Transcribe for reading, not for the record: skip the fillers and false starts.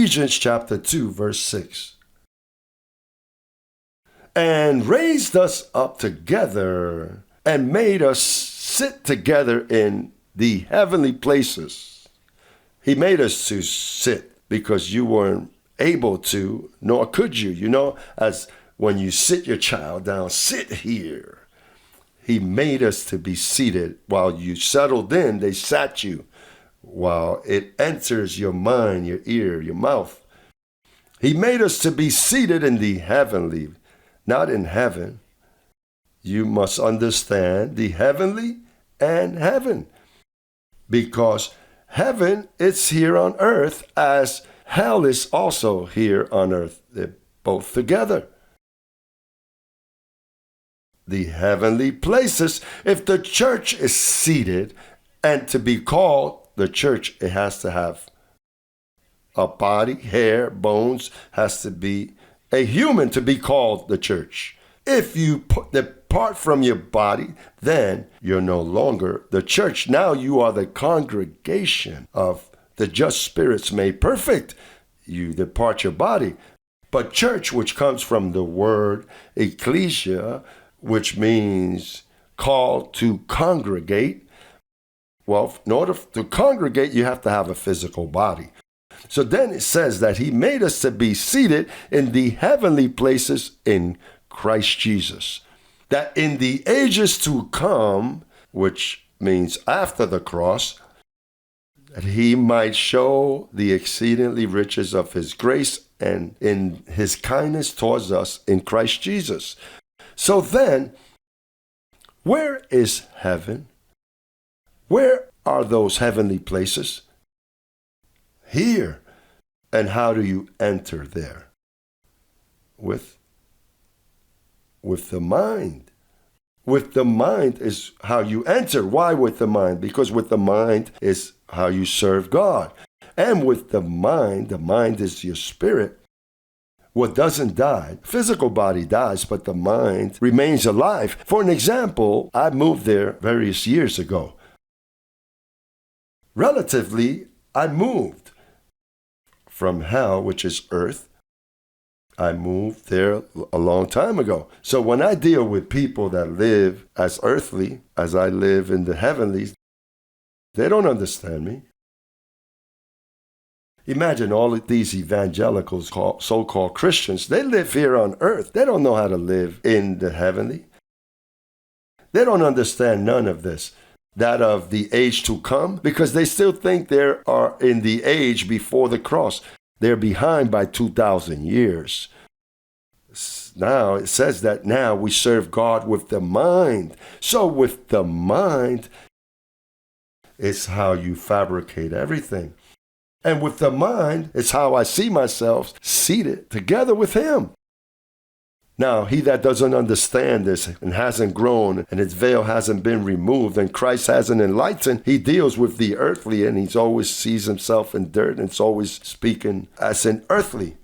Ephesians chapter 2, verse 6. And raised us up together and made us sit together in the heavenly places. He made us to sit because you weren't able to, nor could you. You know, as when you sit your child down, sit here. He made us to be seated. While you settled in, they sat you. While it enters your mind, your ear, your mouth. He made us to be seated in the heavenly, not in heaven. You must understand the heavenly and heaven. Because heaven is here on earth as hell is also here on earth. They're both together. The heavenly places. If the church is seated and to be called the church, it has to have a body, hair, bones, has to be a human to be called the church. If you depart from your body, then you're no longer the church. Now you are the congregation of the just spirits made perfect. You depart your body. But church, which comes from the word ecclesia, which means called to congregate. Well, in order to congregate, you have to have a physical body. So then it says that he made us to be seated in the heavenly places in Christ Jesus. That in the ages to come, which means after the cross, that he might show the exceedingly riches of his grace and in his kindness towards us in Christ Jesus. So then, where is heaven? Where are those heavenly places? Here. And how do you enter there? With the mind. With the mind is how you enter. Why with the mind? Because with the mind is how you serve God. And with the mind is your spirit. What doesn't die, physical body dies, but the mind remains alive. For an example, I moved there various years ago. Relatively, I moved from hell, which is earth. I moved there a long time ago. So when I deal with people that live as earthly as I live in the heavenlies, they don't understand me. Imagine all of these evangelicals, so-called Christians, they live here on earth. They don't know how to live in the heavenly. They don't understand none of this, that of the age to come, because they still think they are in the age before the cross. They're behind by 2,000 years. Now, it says that now we serve God with the mind. So with the mind, it's how you fabricate everything. And with the mind, it's how I see myself seated together with him. Now, he that doesn't understand this and hasn't grown and its veil hasn't been removed and Christ hasn't enlightened, he deals with the earthly and he always sees himself in dirt and it's always speaking as an earthly.